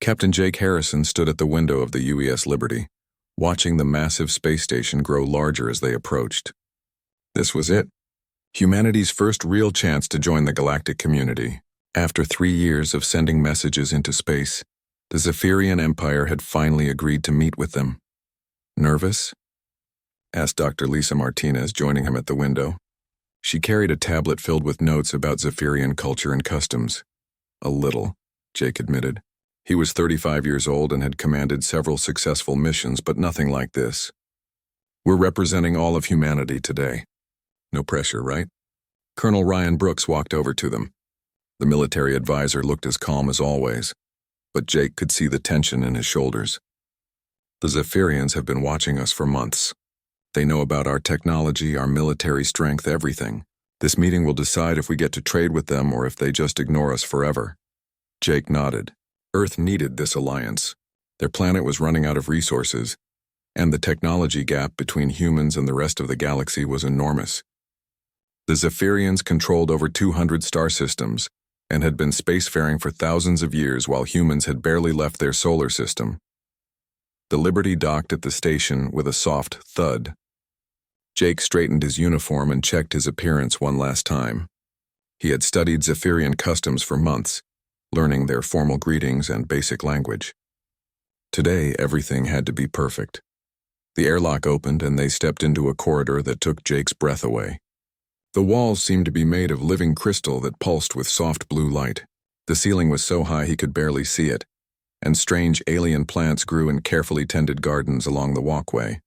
Captain Jake Harrison stood at the window of the UES Liberty, watching the massive space station grow larger as they approached. This was it. Humanity's first real chance to join the galactic community. After 3 years of sending messages into space, the Zephyrian Empire had finally agreed to meet with them. Nervous? Asked Dr. Lisa Martinez, joining him at the window. She carried a tablet filled with notes about Zephyrian culture and customs. A little, Jake admitted. He was 35 years old and had commanded several successful missions, but nothing like this. We're representing all of humanity today. No pressure, right? Colonel Ryan Brooks walked over to them. The military advisor looked as calm as always, but Jake could see the tension in his shoulders. The Zephyrians have been watching us for months. They know about our technology, our military strength, everything. This meeting will decide if we get to trade with them or if they just ignore us forever. Jake nodded. Earth needed this alliance. Their planet was running out of resources, and the technology gap between humans and the rest of the galaxy was enormous. The Zephyrians controlled over 200 star systems and had been spacefaring for thousands of years while humans had barely left their solar system. The Liberty docked at the station with a soft thud. Jake straightened his uniform and checked his appearance one last time. He had studied Zephyrian customs for months, learning their formal greetings and basic language. Today, everything had to be perfect. The airlock opened and they stepped into a corridor that took Jake's breath away. The walls seemed to be made of living crystal that pulsed with soft blue light. The ceiling was so high he could barely see it, and strange alien plants grew in carefully tended gardens along the walkway.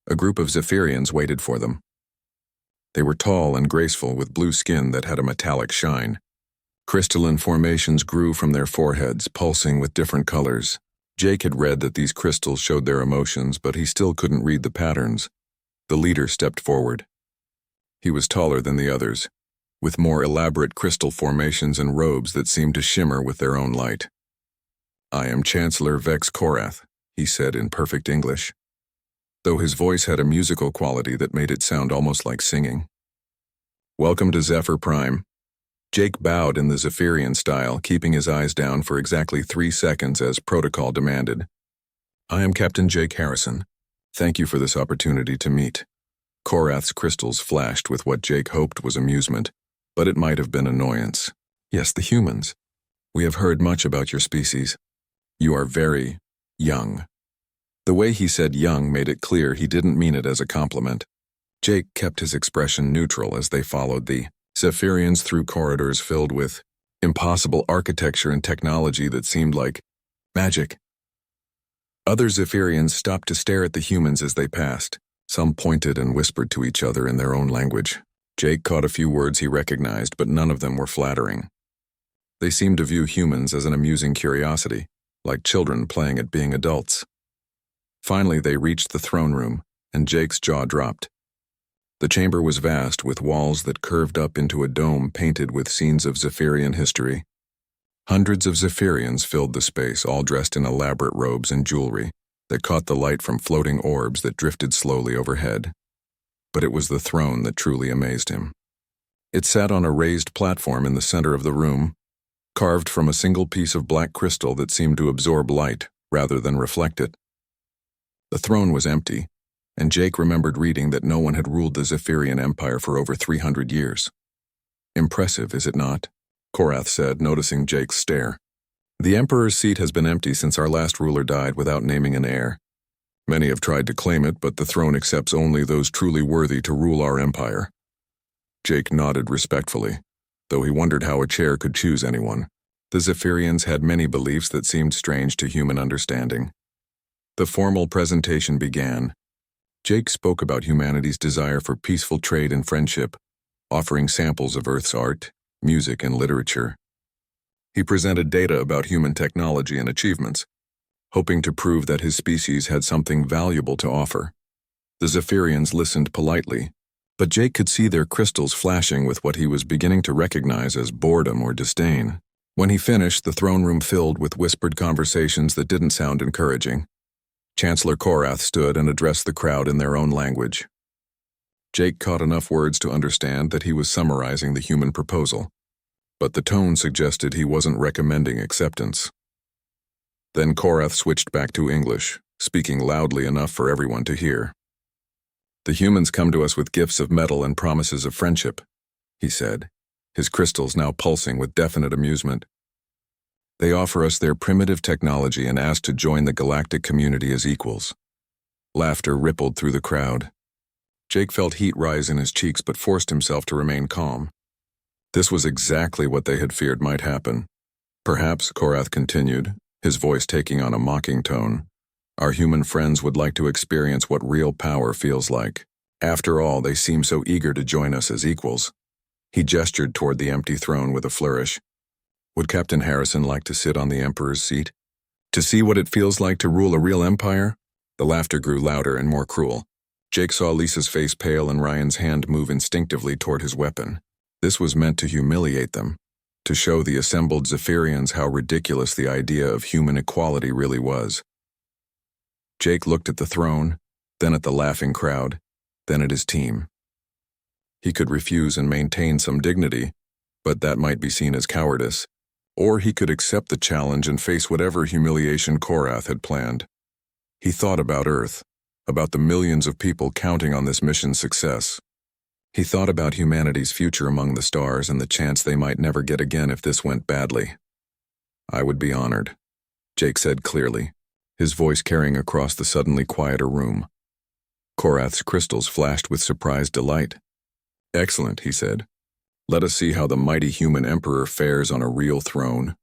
A group of Zephyrians waited for them. They were tall and graceful with blue skin that had a metallic shine. Crystalline formations grew from their foreheads, pulsing with different colors. Jake had read that these crystals showed their emotions, but he still couldn't read the patterns. The leader stepped forward. He was taller than the others, with more elaborate crystal formations and robes that seemed to shimmer with their own light. I am Chancellor Vex Korath, he said in perfect English, though his voice had a musical quality that made it sound almost like singing. Welcome to Zephyr Prime. Jake bowed in the Zephyrian style, keeping his eyes down for exactly 3 seconds as protocol demanded. I am Captain Jake Harrison. Thank you for this opportunity to meet. Korath's crystals flashed with what Jake hoped was amusement, but it might have been annoyance. Yes, the humans. We have heard much about your species. You are very young. The way he said young made it clear he didn't mean it as a compliment. Jake kept his expression neutral as they followed the Zephyrians through corridors filled with impossible architecture and technology that seemed like magic. Other Zephyrians stopped to stare at the humans as they passed. Some pointed and whispered to each other in their own language. Jake caught a few words he recognized, but none of them were flattering. They seemed to view humans as an amusing curiosity, like children playing at being adults. Finally, they reached the throne room, and Jake's jaw dropped. The chamber was vast, with walls that curved up into a dome painted with scenes of Zephyrian history. Hundreds of Zephyrians filled the space, all dressed in elaborate robes and jewelry that caught the light from floating orbs that drifted slowly overhead. But it was the throne that truly amazed him. It sat on a raised platform in the center of the room, carved from a single piece of black crystal that seemed to absorb light rather than reflect it. The throne was empty, and Jake remembered reading that no one had ruled the Zephyrian Empire for over 300 years. Impressive, is it not? Korath said, noticing Jake's stare. The Emperor's seat has been empty since our last ruler died without naming an heir. Many have tried to claim it, but the throne accepts only those truly worthy to rule our empire. Jake nodded respectfully, though he wondered how a chair could choose anyone. The Zephyrians had many beliefs that seemed strange to human understanding. The formal presentation began. Jake spoke about humanity's desire for peaceful trade and friendship, offering samples of Earth's art, music, and literature. He presented data about human technology and achievements, hoping to prove that his species had something valuable to offer. The Zephyrians listened politely, but Jake could see their crystals flashing with what he was beginning to recognize as boredom or disdain. When he finished, the throne room filled with whispered conversations that didn't sound encouraging. Chancellor Korath stood and addressed the crowd in their own language. Jake caught enough words to understand that he was summarizing the human proposal, but the tone suggested he wasn't recommending acceptance. Then Korath switched back to English, speaking loudly enough for everyone to hear. "The humans come to us with gifts of metal and promises of friendship," he said, his crystals now pulsing with definite amusement. "They offer us their primitive technology and ask to join the galactic community as equals." Laughter rippled through the crowd. Jake felt heat rise in his cheeks but forced himself to remain calm. This was exactly what they had feared might happen. "Perhaps," Korath continued, his voice taking on a mocking tone, "our human friends would like to experience what real power feels like. After all, they seem so eager to join us as equals." He gestured toward the empty throne with a flourish. "Would Captain Harrison like to sit on the Emperor's seat? To see what it feels like to rule a real empire?" The laughter grew louder and more cruel. Jake saw Lisa's face pale and Ryan's hand move instinctively toward his weapon. This was meant to humiliate them, to show the assembled Zephyrians how ridiculous the idea of human equality really was. Jake looked at the throne, then at the laughing crowd, then at his team. He could refuse and maintain some dignity, but that might be seen as cowardice, or he could accept the challenge and face whatever humiliation Korath had planned. He thought about Earth, about the millions of people counting on this mission's success. He thought about humanity's future among the stars and the chance they might never get again if this went badly. "I would be honored," Jake said clearly, his voice carrying across the suddenly quieter room. Korath's crystals flashed with surprised delight. "Excellent," he said. "Let us see how the mighty human emperor fares on a real throne."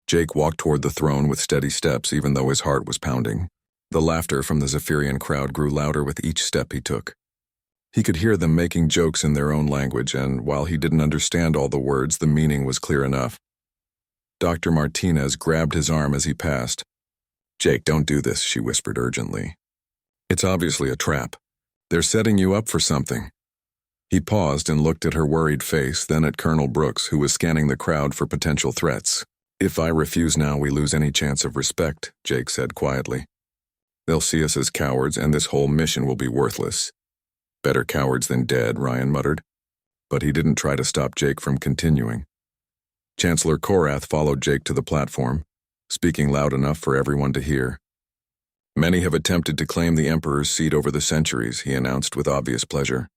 Jake walked toward the throne with steady steps even though his heart was pounding. The laughter from the Zephyrian crowd grew louder with each step he took. He could hear them making jokes in their own language, and while he didn't understand all the words, the meaning was clear enough. Dr. Martinez grabbed his arm as he passed. "Jake, don't do this," she whispered urgently. "It's obviously a trap. They're setting you up for something." He paused and looked at her worried face, then at Colonel Brooks, who was scanning the crowd for potential threats. "If I refuse now, we lose any chance of respect," Jake said quietly. "They'll see us as cowards, and this whole mission will be worthless." "Better cowards than dead," Ryan muttered. But he didn't try to stop Jake from continuing. Chancellor Korath followed Jake to the platform, speaking loud enough for everyone to hear. "Many have attempted to claim the Emperor's seat over the centuries," he announced with obvious pleasure.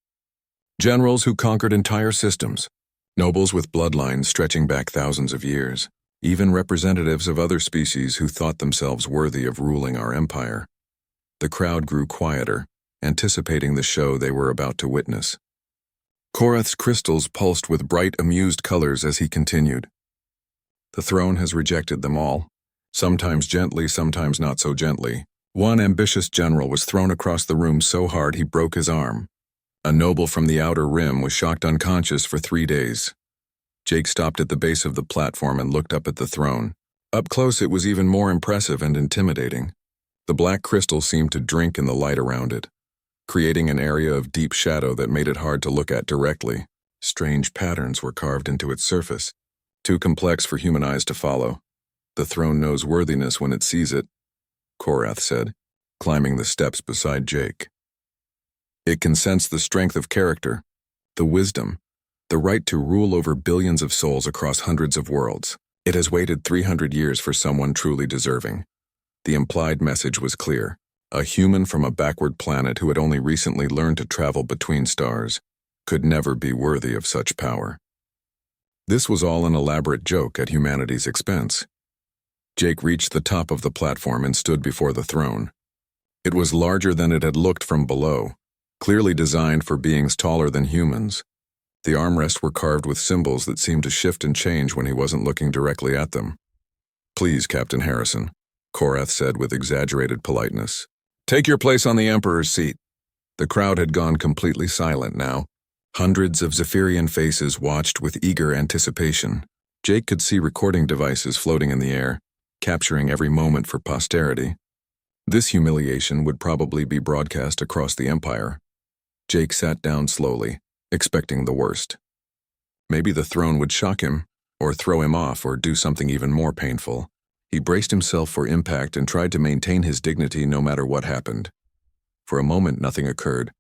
"Generals who conquered entire systems, nobles with bloodlines stretching back thousands of years, even representatives of other species who thought themselves worthy of ruling our empire." The crowd grew quieter, anticipating the show they were about to witness. Korath's crystals pulsed with bright, amused colors as he continued. "The throne has rejected them all, sometimes gently, sometimes not so gently. One ambitious general was thrown across the room so hard he broke his arm. A noble from the outer rim was shocked unconscious for 3 days. Jake stopped at the base of the platform and looked up at the throne. Up close it was even more impressive and intimidating. The black crystal seemed to drink in the light around it, creating an area of deep shadow that made it hard to look at directly. Strange patterns were carved into its surface, too complex for human eyes to follow. "The throne knows worthiness when it sees it," Korath said, climbing the steps beside Jake. "It can sense the strength of character, the wisdom, the right to rule over billions of souls across hundreds of worlds. It has waited 300 years for someone truly deserving." The implied message was clear. A human from a backward planet who had only recently learned to travel between stars could never be worthy of such power. This was all an elaborate joke at humanity's expense. Jake reached the top of the platform and stood before the throne. It was larger than it had looked from below, clearly designed for beings taller than humans. The armrests were carved with symbols that seemed to shift and change when he wasn't looking directly at them. "Please, Captain Harrison," Korath said with exaggerated politeness. "Take your place on the Emperor's seat." The crowd had gone completely silent now. Hundreds of Zephyrian faces watched with eager anticipation. Jake could see recording devices floating in the air, capturing every moment for posterity. This humiliation would probably be broadcast across the Empire. Jake sat down slowly, expecting the worst. Maybe the throne would shock him, or throw him off, or do something even more painful. He braced himself for impact and tried to maintain his dignity no matter what happened. For a moment, nothing occurred.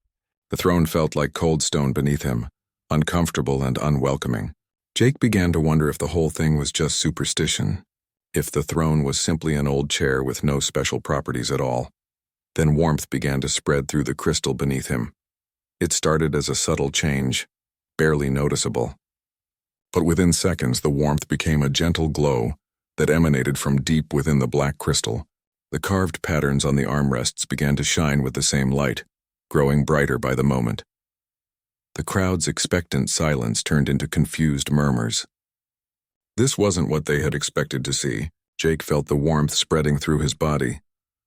The throne felt like cold stone beneath him, uncomfortable and unwelcoming. Jake began to wonder if the whole thing was just superstition, if the throne was simply an old chair with no special properties at all. Then warmth began to spread through the crystal beneath him. It started as a subtle change, barely noticeable. But within seconds, the warmth became a gentle glow that emanated from deep within the black crystal. The carved patterns on the armrests began to shine with the same light, growing brighter by the moment. The crowd's expectant silence turned into confused murmurs. This wasn't what they had expected to see. Jake felt the warmth spreading through his body.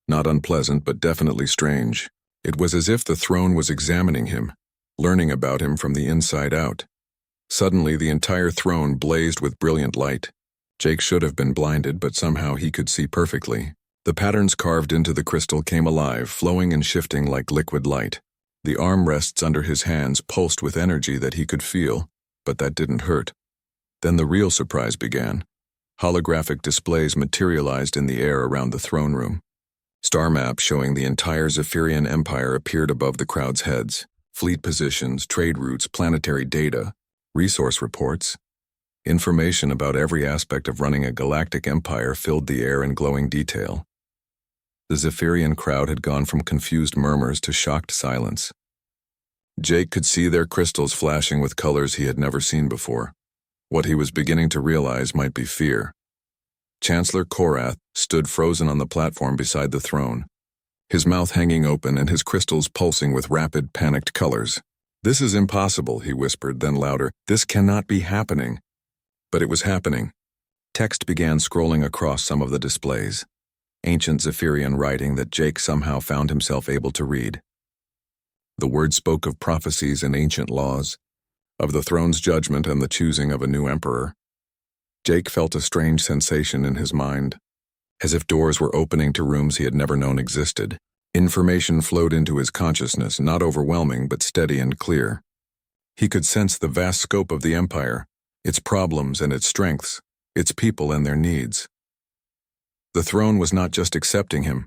Not unpleasant, but definitely strange. It was as if the throne was examining him, learning about him from the inside out. Suddenly, the entire throne blazed with brilliant light. Jake should have been blinded, but somehow he could see perfectly. The patterns carved into the crystal came alive, flowing and shifting like liquid light. The armrests under his hands pulsed with energy that he could feel, but that didn't hurt. Then the real surprise began. Holographic displays materialized in the air around the throne room. Star maps showing the entire Zephyrian Empire appeared above the crowd's heads. Fleet positions, trade routes, planetary data, resource reports. Information about every aspect of running a galactic empire filled the air in glowing detail. The Zephyrian crowd had gone from confused murmurs to shocked silence. Jake could see their crystals flashing with colors he had never seen before. What he was beginning to realize might be fear. Chancellor Korath stood frozen on the platform beside the throne, his mouth hanging open and his crystals pulsing with rapid, panicked colors. "This is impossible," he whispered, then louder. "This cannot be happening." But it was happening. Text began scrolling across some of the displays. Ancient Zephyrian writing that Jake somehow found himself able to read. The words spoke of prophecies and ancient laws, of the throne's judgment and the choosing of a new emperor. Jake felt a strange sensation in his mind, as if doors were opening to rooms he had never known existed. Information flowed into his consciousness, not overwhelming but steady and clear. He could sense the vast scope of the empire, its problems and its strengths, its people and their needs. The throne was not just accepting him,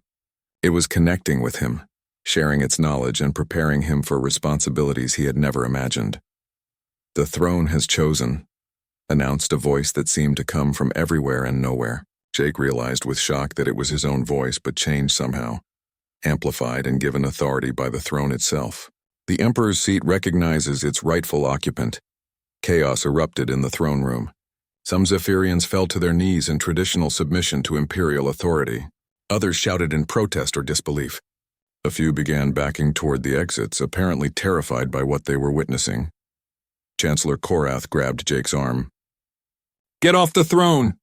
it was connecting with him, sharing its knowledge and preparing him for responsibilities he had never imagined. "The throne has chosen," announced a voice that seemed to come from everywhere and nowhere. Jake realized with shock that it was his own voice, but changed somehow, amplified and given authority by the throne itself. "The Emperor's seat recognizes its rightful occupant." Chaos erupted in the throne room. Some Zephyrians fell to their knees in traditional submission to imperial authority. Others shouted in protest or disbelief. A few began backing toward the exits, apparently terrified by what they were witnessing. Chancellor Korath grabbed Jake's arm. "Get off the throne!"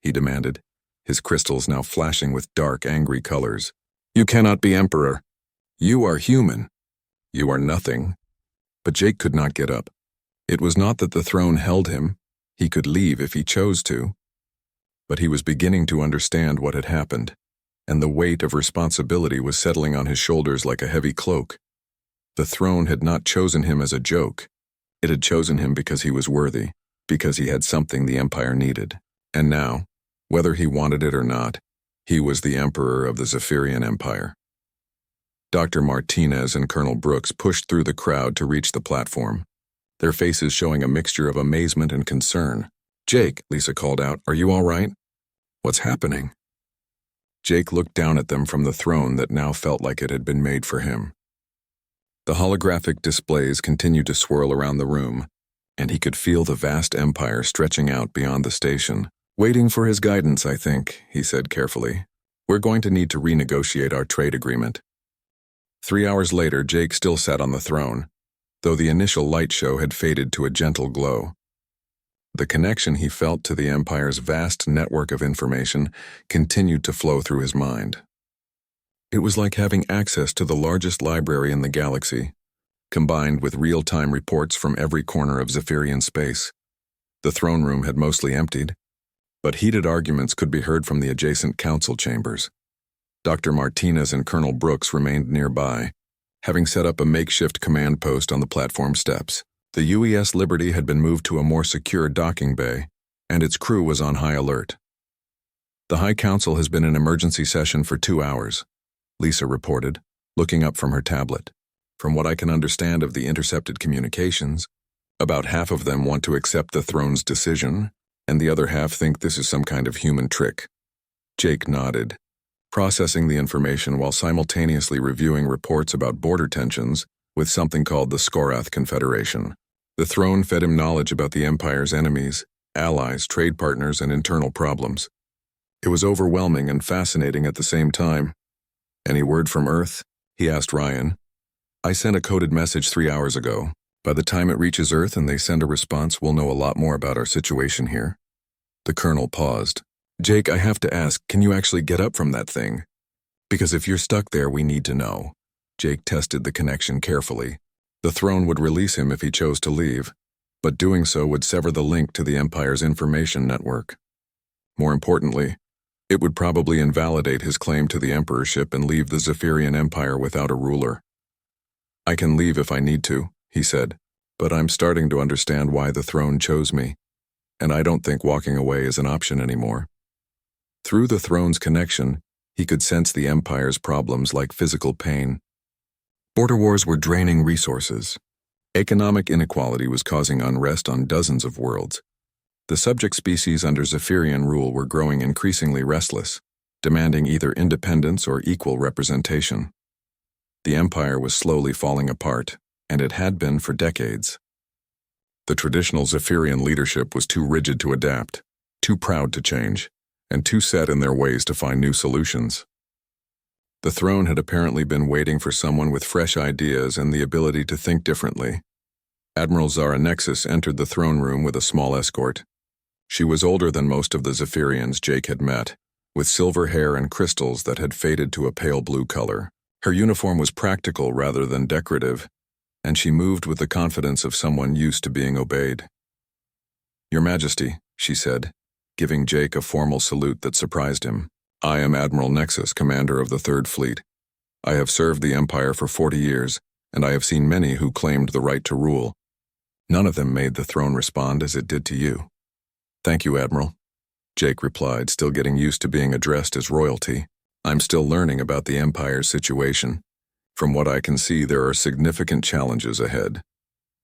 he demanded, his crystals now flashing with dark, angry colors. "You cannot be emperor. You are human. You are nothing." But Jake could not get up. It was not that the throne held him. He could leave if he chose to. But he was beginning to understand what had happened, and the weight of responsibility was settling on his shoulders like a heavy cloak. The throne had not chosen him as a joke. It had chosen him because he was worthy, because he had something the Empire needed. And now, whether he wanted it or not, he was the Emperor of the Zephyrian Empire. Dr. Martinez and Colonel Brooks pushed through the crowd to reach the platform, their faces showing a mixture of amazement and concern. "Jake," Lisa called out, "are you all right? What's happening?" Jake looked down at them from the throne that now felt like it had been made for him. The holographic displays continued to swirl around the room, and he could feel the vast empire stretching out beyond the station. "Waiting for his guidance, I think," he said carefully. "We're going to need to renegotiate our trade agreement." 3 hours later, Jake still sat on the throne, though the initial light show had faded to a gentle glow. The connection he felt to the Empire's vast network of information continued to flow through his mind. It was like having access to the largest library in the galaxy, combined with real-time reports from every corner of Zephyrian space. The throne room had mostly emptied, but heated arguments could be heard from the adjacent council chambers. Dr. Martinez and Colonel Brooks remained nearby, having set up a makeshift command post on the platform steps. The UES Liberty had been moved to a more secure docking bay, and its crew was on high alert. "The High Council has been in emergency session for 2 hours, Lisa reported, looking up from her tablet. "From what I can understand of the intercepted communications, about half of them want to accept the throne's decision, and the other half think this is some kind of human trick. Jake nodded, processing the information while simultaneously reviewing reports about border tensions with something called the Skorath Confederation. The throne fed him knowledge about the Empire's enemies, allies, trade partners, and internal problems. It was overwhelming and fascinating at the same time. "Any word from Earth?" he asked Ryan. "I sent a coded message 3 hours ago. By the time it reaches Earth and they send a response, we'll know a lot more about our situation here." The colonel paused. "Jake, I have to ask, can you actually get up from that thing? Because if you're stuck there, we need to know." Jake tested the connection carefully. The throne would release him if he chose to leave, but doing so would sever the link to the Empire's information network. More importantly, it would probably invalidate his claim to the emperorship and leave the Zephyrian Empire without a ruler. "I can leave if I need to," he said, "but I'm starting to understand why the throne chose me, and I don't think walking away is an option anymore." Through the throne's connection, he could sense the Empire's problems like physical pain. Border wars were draining resources. Economic inequality was causing unrest on dozens of worlds. The subject species under Zephyrian rule were growing increasingly restless, demanding either independence or equal representation. The Empire was slowly falling apart, and it had been for decades. The traditional Zephyrian leadership was too rigid to adapt, too proud to change, and too set in their ways to find new solutions. The throne had apparently been waiting for someone with fresh ideas and the ability to think differently. Admiral Zara Nexus entered the throne room with a small escort. She was older than most of the Zephyrians Jake had met, with silver hair and crystals that had faded to a pale blue color. Her uniform was practical rather than decorative, and she moved with the confidence of someone used to being obeyed. "Your Majesty," she said, giving Jake a formal salute that surprised him. "I am Admiral Nexus, commander of the Third Fleet. I have served the Empire for 40 years, and I have seen many who claimed the right to rule. None of them made the throne respond as it did to you." "Thank you, Admiral," Jake replied, still getting used to being addressed as royalty. "I'm still learning about the Empire's situation. From what I can see, there are significant challenges ahead."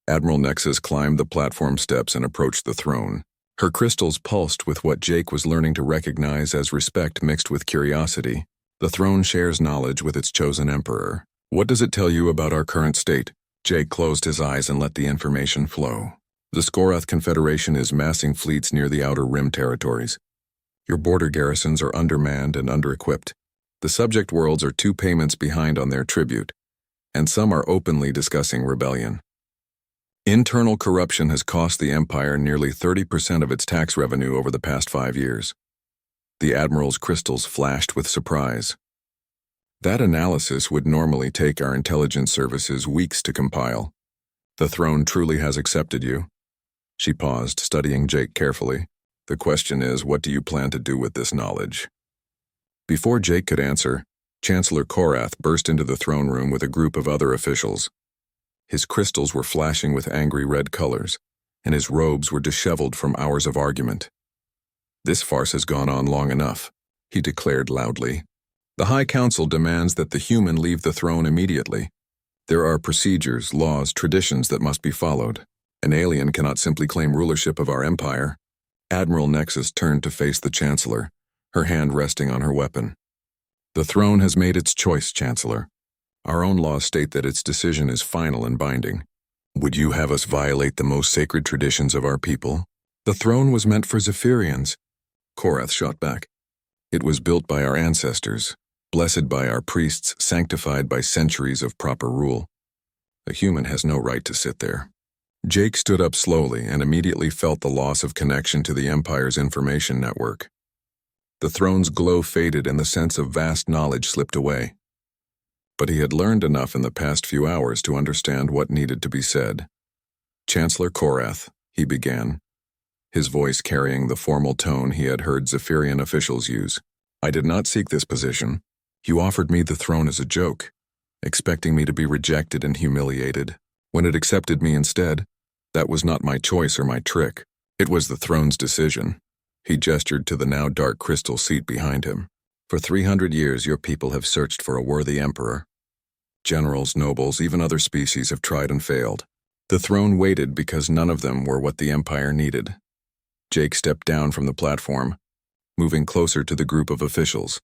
Admiral Nexus climbed the platform steps and approached the throne. Her crystals pulsed with what Jake was learning to recognize as respect mixed with curiosity. The throne shares knowledge with its chosen emperor. "What does it tell you about our current state?" Jake closed his eyes and let the information flow. "The Skorath Confederation is massing fleets near the Outer Rim territories. Your border garrisons are undermanned and under-equipped. The subject worlds are 2 payments behind on their tribute, and some are openly discussing rebellion. Internal corruption has cost the Empire nearly 30% of its tax revenue over the past 5 years." The Admiral's crystals flashed with surprise. "That analysis would normally take our intelligence services weeks to compile. The throne truly has accepted you." She paused, studying Jake carefully. "The question is, what do you plan to do with this knowledge?" Before Jake could answer, Chancellor Korath burst into the throne room with a group of other officials. His crystals were flashing with angry red colors, and his robes were disheveled from hours of argument. "This farce has gone on long enough," he declared loudly. "The High Council demands that the human leave the throne immediately. There are procedures, laws, traditions that must be followed. An alien cannot simply claim rulership of our empire." Admiral Nexus turned to face the Chancellor, her hand resting on her weapon. "The throne has made its choice, Chancellor. Our own laws state that its decision is final and binding. Would you have us violate the most sacred traditions of our people?" "The throne was meant for Zephyrians," Korath shot back. "It was built by our ancestors, blessed by our priests, sanctified by centuries of proper rule. A human has no right to sit there." Jake stood up slowly and immediately felt the loss of connection to the Empire's information network. The throne's glow faded and the sense of vast knowledge slipped away. But he had learned enough in the past few hours to understand what needed to be said. "Chancellor Korath," he began, his voice carrying the formal tone he had heard Zephyrian officials use. "I did not seek this position. You offered me the throne as a joke, expecting me to be rejected and humiliated. When it accepted me instead, that was not my choice or my trick. It was the throne's decision." He gestured to the now dark crystal seat behind him. "For 300 years your people have searched for a worthy emperor. Generals, nobles, even other species have tried and failed. The throne waited because none of them were what the Empire needed." Jake stepped down from the platform. moving closer to the group of officials.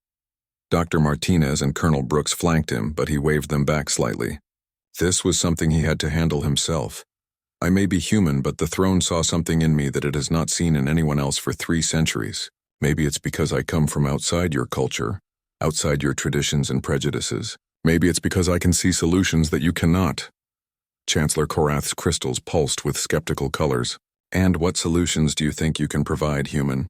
Dr. Martinez and Colonel Brooks flanked him, but he waved them back slightly. This was something he had to handle himself. I may be human, but the throne saw something in me that it has not seen in anyone else for 3 centuries. Maybe it's because I come from outside your culture, outside your traditions and prejudices. Maybe it's because I can see solutions that you cannot. Chancellor Korath's crystals pulsed with skeptical colors. And what solutions do you think you can provide, human?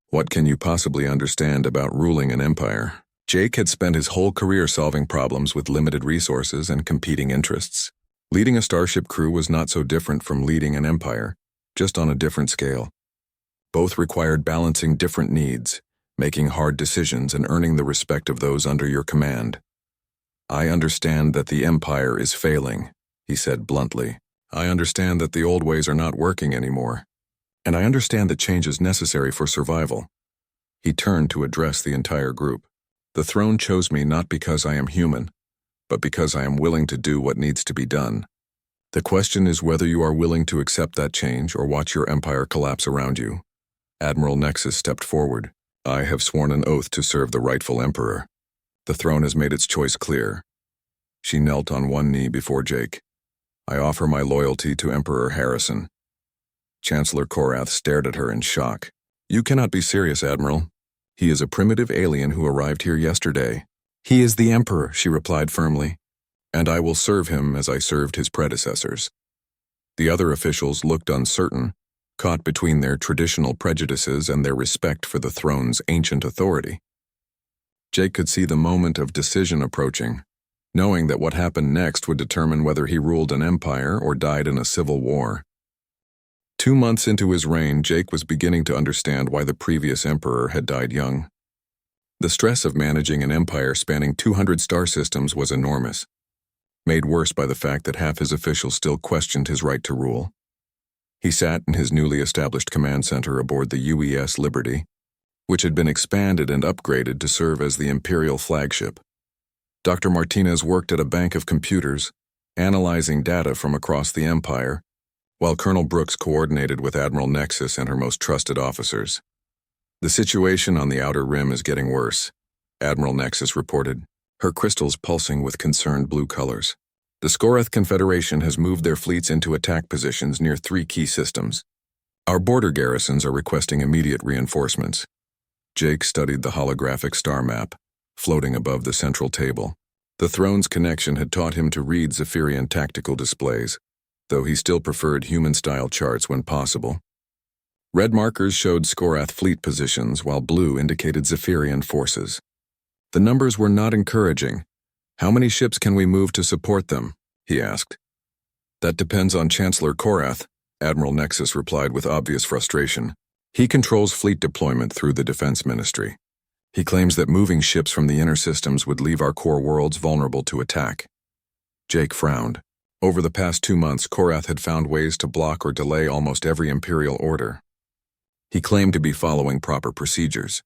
What can you possibly understand about ruling an empire? Jake had spent his whole career solving problems with limited resources and competing interests. Leading a starship crew was not so different from leading an empire, just on a different scale. Both required balancing different needs, making hard decisions, and earning the respect of those under your command. I understand that the empire is failing, he said bluntly. I understand that the old ways are not working anymore. And I understand that change is necessary for survival. He turned to address the entire group. The throne chose me not because I am human, but because I am willing to do what needs to be done. The question is whether you are willing to accept that change or watch your empire collapse around you. Admiral Nexus stepped forward. I have sworn an oath to serve the rightful emperor. The throne has made its choice clear. She knelt on one knee before Jake. I offer my loyalty to Emperor Harrison. Chancellor Korath stared at her in shock. You cannot be serious, Admiral. He is a primitive alien who arrived here yesterday. He is the Emperor, she replied firmly, and I will serve him as I served his predecessors. The other officials looked uncertain, caught between their traditional prejudices and their respect for the throne's ancient authority. Jake could see the moment of decision approaching, knowing that what happened next would determine whether he ruled an empire or died in a civil war. 2 months into his reign, Jake was beginning to understand why the previous emperor had died young. The stress of managing an empire spanning 200 star systems was enormous, made worse by the fact that half his officials still questioned his right to rule. He sat in his newly established command center aboard the UES Liberty, which had been expanded and upgraded to serve as the Imperial flagship. Dr. Martinez worked at a bank of computers, analyzing data from across the empire, while Colonel Brooks coordinated with Admiral Nexus and her most trusted officers. The situation on the outer rim is getting worse, Admiral Nexus reported, her crystals pulsing with concerned blue colors. The Skorath Confederation has moved their fleets into attack positions near 3 key systems. Our border garrisons are requesting immediate reinforcements. Jake studied the holographic star map, floating above the central table. The throne's connection had taught him to read Zephyrian tactical displays, though he still preferred human-style charts when possible. Red markers showed Skorath fleet positions, while blue indicated Zephyrian forces. The numbers were not encouraging. How many ships can we move to support them? He asked. That depends on Chancellor Korath, Admiral Nexus replied with obvious frustration. He controls fleet deployment through the Defense Ministry. He claims that moving ships from the inner systems would leave our core worlds vulnerable to attack. Jake frowned. Over the past 2 months, Korath had found ways to block or delay almost every Imperial order. He claimed to be following proper procedures,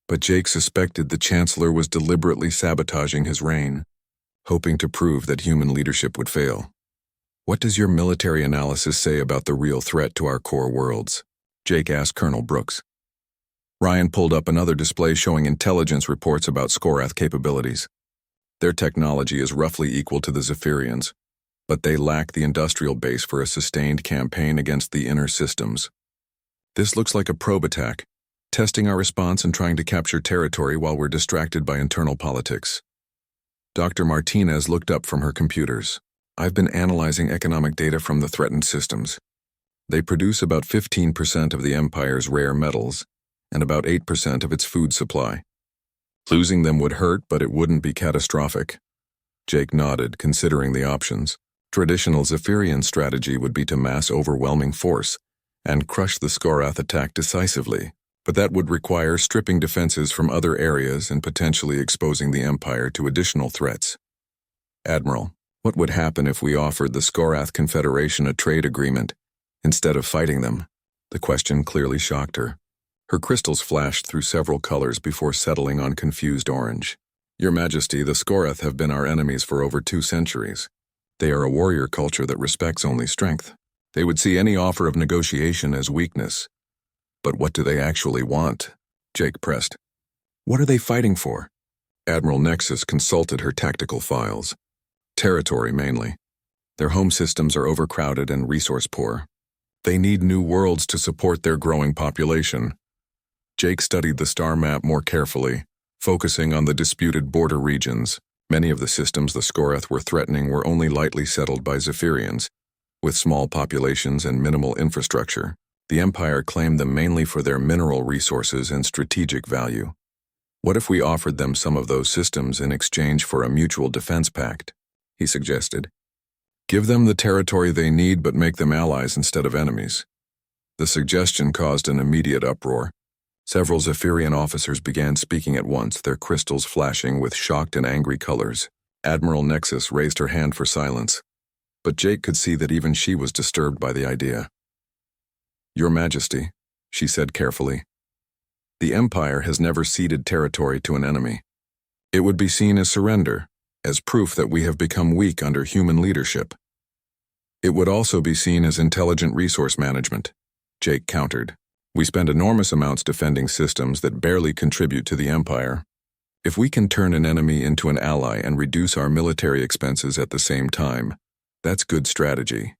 but Jake suspected the Chancellor was deliberately sabotaging his reign, hoping to prove that human leadership would fail. What does your military analysis say about the real threat to our core worlds? Jake asked Colonel Brooks. Ryan pulled up another display showing intelligence reports about Skorath capabilities. Their technology is roughly equal to the Zephyrians, but they lack the industrial base for a sustained campaign against the inner systems. This looks like a probe attack, testing our response and trying to capture territory while we're distracted by internal politics. Dr. Martinez looked up from her computers. I've been analyzing economic data from the threatened systems. They produce about 15% of the Empire's rare metals and about 8% of its food supply. Losing them would hurt, but it wouldn't be catastrophic. Jake nodded, considering the options. Traditional Zephyrian strategy would be to mass overwhelming force and crush the Skorath attack decisively, but that would require stripping defenses from other areas and potentially exposing the Empire to additional threats. Admiral, what would happen if we offered the Skorath Confederation a trade agreement instead of fighting them? The question clearly shocked her. Her crystals flashed through several colors before settling on confused orange. Your Majesty, the Skorath have been our enemies for over 2 centuries. They are a warrior culture that respects only strength. They would see any offer of negotiation as weakness. But what do they actually want? Jake pressed. What are they fighting for? Admiral Nexus consulted her tactical files. Territory, mainly. Their home systems are overcrowded and resource poor. They need new worlds to support their growing population. Jake studied the star map more carefully, focusing on the disputed border regions. Many of the systems the Skorath were threatening were only lightly settled by Zephyrians, with small populations and minimal infrastructure. The Empire claimed them mainly for their mineral resources and strategic value. What if we offered them some of those systems in exchange for a mutual defense pact? He suggested. Give them the territory they need, but make them allies instead of enemies. The suggestion caused an immediate uproar. Several Zephyrian officers began speaking at once, their crystals flashing with shocked and angry colors. Admiral Nexus raised her hand for silence, but Jake could see that even she was disturbed by the idea. Your Majesty, she said carefully, the Empire has never ceded territory to an enemy. It would be seen as surrender, as proof that we have become weak under human leadership. It would also be seen as intelligent resource management, Jake countered. We spend enormous amounts defending systems that barely contribute to the Empire. If we can turn an enemy into an ally and reduce our military expenses at the same time, that's good strategy.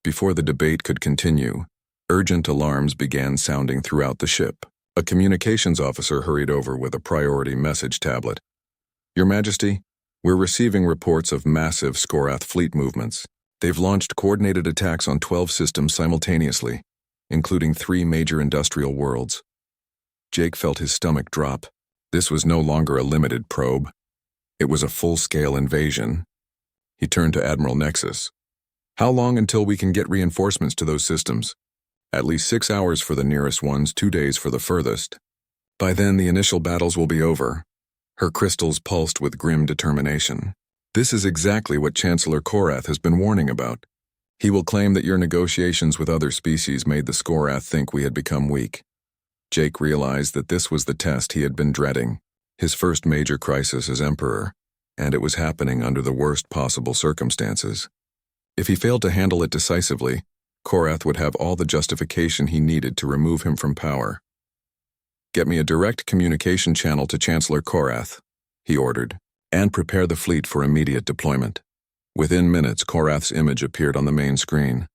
Before the debate could continue, urgent alarms began sounding throughout the ship. A communications officer hurried over with a priority message tablet. Your Majesty, we're receiving reports of massive Skorath fleet movements. They've launched coordinated attacks on 12 systems simultaneously, including 3 major industrial worlds. Jake felt his stomach drop. This was no longer a limited probe. It was a full-scale invasion. He turned to Admiral Nexus. How long until we can get reinforcements to those systems? At least 6 hours for the nearest ones, 2 days for the furthest. By then, the initial battles will be over. Her crystals pulsed with grim determination. This is exactly what Chancellor Korath has been warning about. He will claim that your negotiations with other species made the Skorath think we had become weak. Jake realized that this was the test he had been dreading, his first major crisis as Emperor, and it was happening under the worst possible circumstances. If he failed to handle it decisively, Korath would have all the justification he needed to remove him from power. Get me a direct communication channel to Chancellor Korath, he ordered, and prepare the fleet for immediate deployment. Within minutes, Korath's image appeared on the main screen.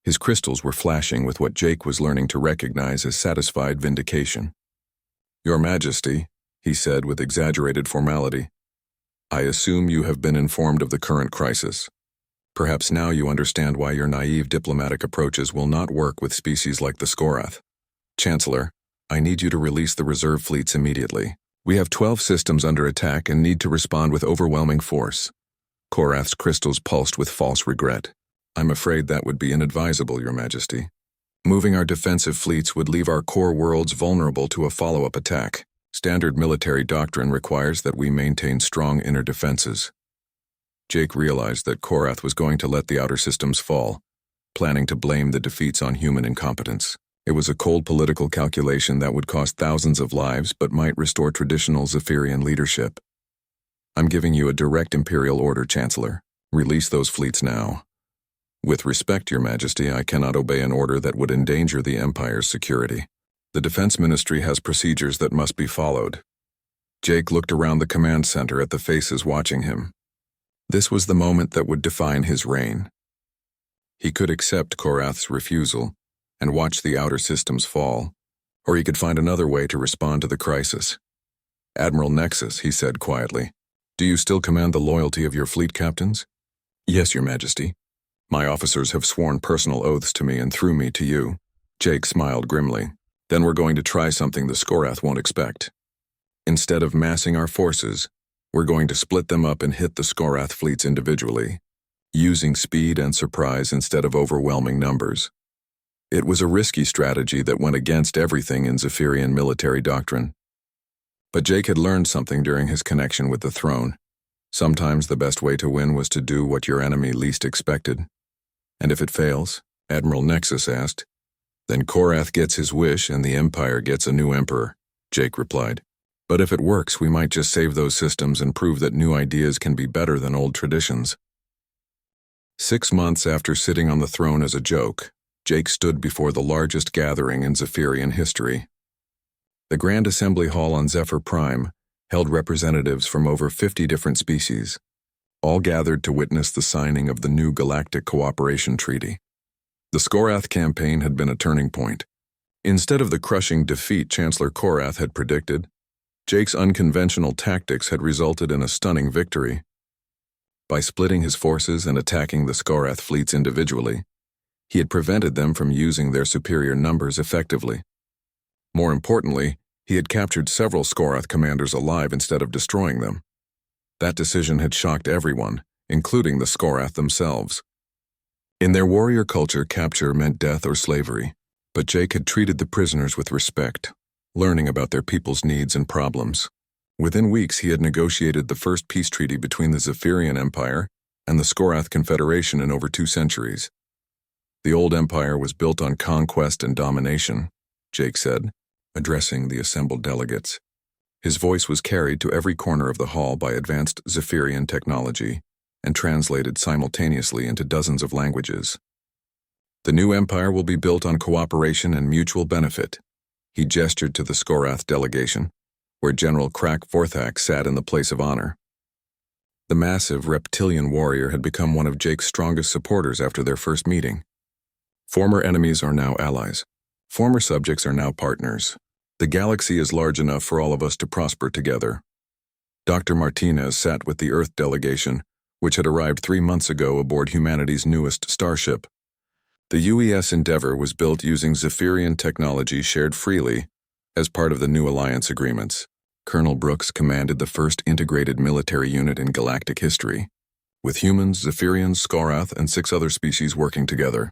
His crystals were flashing with what Jake was learning to recognize as satisfied vindication. Your Majesty, he said with exaggerated formality, I assume you have been informed of the current crisis. Perhaps now you understand why your naive diplomatic approaches will not work with species like the Skorath. Chancellor, I need you to release the reserve fleets immediately. We have 12 systems under attack and need to respond with overwhelming force. Korath's crystals pulsed with false regret. I'm afraid that would be inadvisable, Your Majesty. Moving our defensive fleets would leave our core worlds vulnerable to a follow-up attack. Standard military doctrine requires that we maintain strong inner defenses. Jake realized that Korath was going to let the outer systems fall, planning to blame the defeats on human incompetence. It was a cold political calculation that would cost thousands of lives but might restore traditional Zephyrian leadership. I'm giving you a direct imperial order, Chancellor. Release those fleets now. With respect, Your Majesty, I cannot obey an order that would endanger the Empire's security. The Defense Ministry has procedures that must be followed. Jake looked around the command center at the faces watching him. This was the moment that would define his reign. He could accept Korath's refusal and watch the outer systems fall, or he could find another way to respond to the crisis. Admiral Nexus, he said quietly, do you still command the loyalty of your fleet captains? Yes, Your Majesty. My officers have sworn personal oaths to me and through me to you. Jake smiled grimly. Then we're going to try something the Skorath won't expect. Instead of massing our forces, we're going to split them up and hit the Skorath fleets individually, using speed and surprise instead of overwhelming numbers. It was a risky strategy that went against everything in Zephyrian military doctrine. But Jake had learned something during his connection with the throne. Sometimes the best way to win was to do what your enemy least expected. And if it fails, Admiral Nexus asked, then Korath gets his wish and the Empire gets a new emperor, Jake replied. But if it works, we might just save those systems and prove that new ideas can be better than old traditions. 6 months after sitting on the throne as a joke, Jake stood before the largest gathering in Zephyrian history. The Grand Assembly Hall on Zephyr Prime held representatives from over 50 different species, all gathered to witness the signing of the new Galactic Cooperation Treaty. The Skorath campaign had been a turning point. Instead of the crushing defeat Chancellor Korath had predicted, Jake's unconventional tactics had resulted in a stunning victory. By splitting his forces and attacking the Skorath fleets individually, he had prevented them from using their superior numbers effectively. More importantly, he had captured several Skorath commanders alive instead of destroying them. That decision had shocked everyone, including the Skorath themselves. In their warrior culture, capture meant death or slavery, but Jake had treated the prisoners with respect, learning about their people's needs and problems. Within weeks, he had negotiated the first peace treaty between the Zephyrian Empire and the Skorath Confederation in over 2 centuries. The old empire was built on conquest and domination, Jake said, addressing the assembled delegates. His voice was carried to every corner of the hall by advanced Zephyrian technology and translated simultaneously into dozens of languages. The new empire will be built on cooperation and mutual benefit. He gestured to the Skorath delegation, where General Krak Forthak sat in the place of honor. The massive reptilian warrior had become one of Jake's strongest supporters after their first meeting. Former enemies are now allies. Former subjects are now partners. The galaxy is large enough for all of us to prosper together. Dr. Martinez sat with the Earth delegation, which had arrived 3 months ago aboard humanity's newest starship. The UES Endeavor was built using Zephyrian technology shared freely as part of the new alliance agreements. Colonel Brooks commanded the first integrated military unit in galactic history, with humans, Zephyrians, Skorath, and 6 other species working together.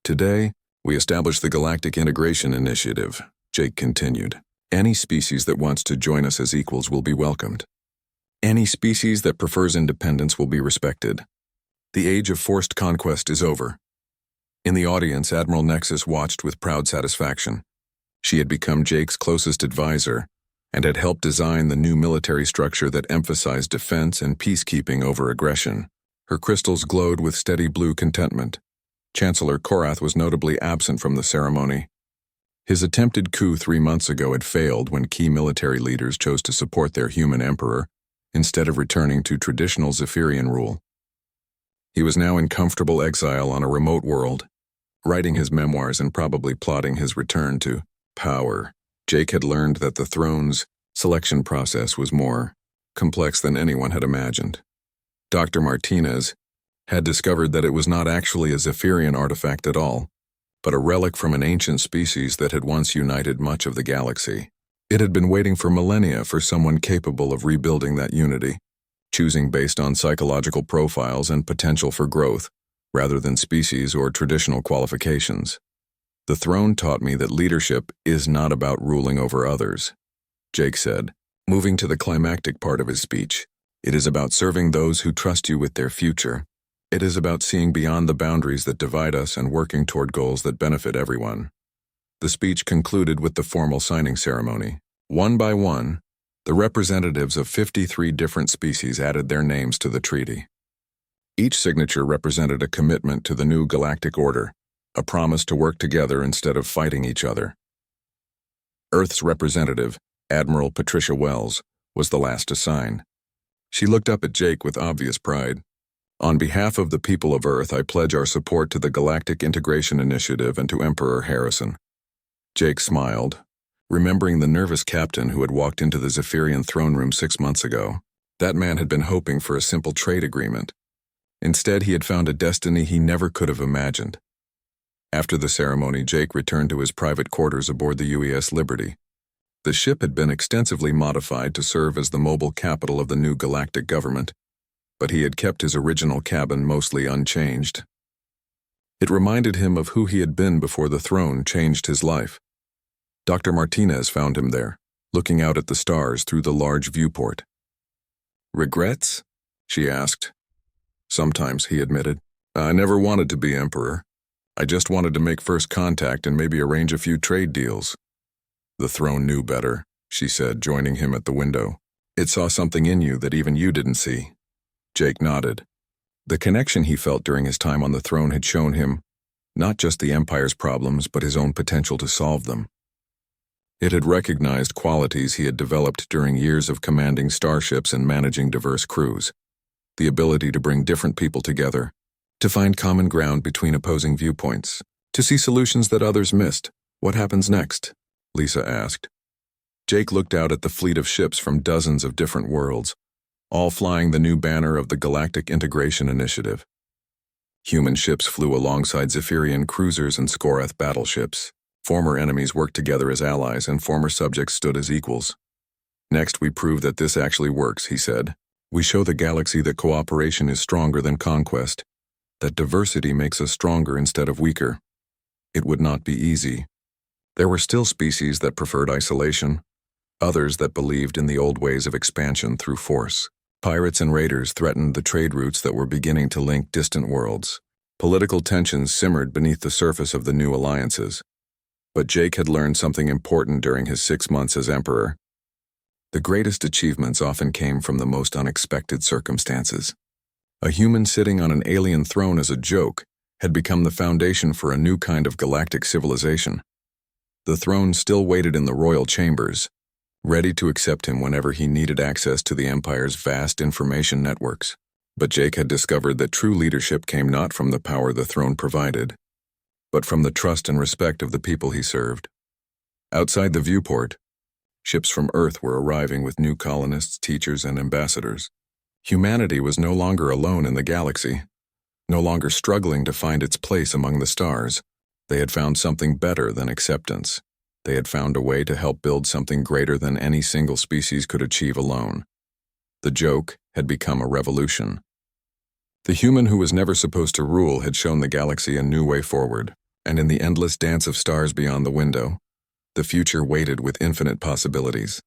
Today, we established the Galactic Integration Initiative, Jake continued. Any species that wants to join us as equals will be welcomed. Any species that prefers independence will be respected. The age of forced conquest is over. In the audience, Admiral Nexus watched with proud satisfaction. She had become Jake's closest advisor and had helped design the new military structure that emphasized defense and peacekeeping over aggression. Her crystals glowed with steady blue contentment. Chancellor Korath was notably absent from the ceremony. His attempted coup 3 months ago had failed when key military leaders chose to support their human emperor instead of returning to traditional Zephyrian rule. He was now in comfortable exile on a remote world, writing his memoirs and probably plotting his return to power. Jake had learned that the throne's selection process was more complex than anyone had imagined. Dr. Martinez had discovered that it was not actually a Zephyrian artifact at all, but a relic from an ancient species that had once united much of the galaxy. It had been waiting for millennia for someone capable of rebuilding that unity, choosing based on psychological profiles and potential for growth, rather than species or traditional qualifications. The throne taught me that leadership is not about ruling over others, Jake said, moving to the climactic part of his speech. It is about serving those who trust you with their future. It is about seeing beyond the boundaries that divide us and working toward goals that benefit everyone. The speech concluded with the formal signing ceremony. One by one, the representatives of 53 different species added their names to the treaty. Each signature represented a commitment to the new galactic order, a promise to work together instead of fighting each other. Earth's representative, Admiral Patricia Wells, was the last to sign. She looked up at Jake with obvious pride. On behalf of the people of Earth, I pledge our support to the Galactic Integration Initiative and to Emperor Harrison. Jake smiled, remembering the nervous captain who had walked into the Zephyrian throne room 6 months ago. That man had been hoping for a simple trade agreement. Instead, he had found a destiny he never could have imagined. After the ceremony, Jake returned to his private quarters aboard the UES Liberty. The ship had been extensively modified to serve as the mobile capital of the new galactic government, but he had kept his original cabin mostly unchanged. It reminded him of who he had been before the throne changed his life. Dr. Martinez found him there, looking out at the stars through the large viewport. "Regrets?" she asked. "Sometimes," he admitted. "I never wanted to be emperor. I just wanted to make first contact and maybe arrange a few trade deals." "The throne knew better," she said, joining him at the window. "It saw something in you that even you didn't see." Jake nodded. The connection he felt during his time on the throne had shown him not just the Empire's problems, but his own potential to solve them. It had recognized qualities he had developed during years of commanding starships and managing diverse crews. The ability to bring different people together, to find common ground between opposing viewpoints, to see solutions that others missed. What happens next? Lisa asked. Jake looked out at the fleet of ships from dozens of different worlds, all flying the new banner of the Galactic Integration Initiative. Human ships flew alongside Zephyrian cruisers and Skorath battleships. Former enemies worked together as allies, and former subjects stood as equals. Next, we prove that this actually works, he said. We show the galaxy that cooperation is stronger than conquest, that diversity makes us stronger instead of weaker. It would not be easy. There were still species that preferred isolation, others that believed in the old ways of expansion through force. Pirates and raiders threatened the trade routes that were beginning to link distant worlds. Political tensions simmered beneath the surface of the new alliances. But Jake had learned something important during his 6 months as Emperor. The greatest achievements often came from the most unexpected circumstances. A human sitting on an alien throne as a joke had become the foundation for a new kind of galactic civilization. The throne still waited in the royal chambers, ready to accept him whenever he needed access to the Empire's vast information networks. But Jake had discovered that true leadership came not from the power the throne provided, but from the trust and respect of the people he served. Outside the viewport, ships from Earth were arriving with new colonists, teachers, and ambassadors. Humanity was no longer alone in the galaxy, no longer struggling to find its place among the stars. They had found something better than acceptance. They had found a way to help build something greater than any single species could achieve alone. The joke had become a revolution. The human who was never supposed to rule had shown the galaxy a new way forward, and in the endless dance of stars beyond the window, the future waited with infinite possibilities.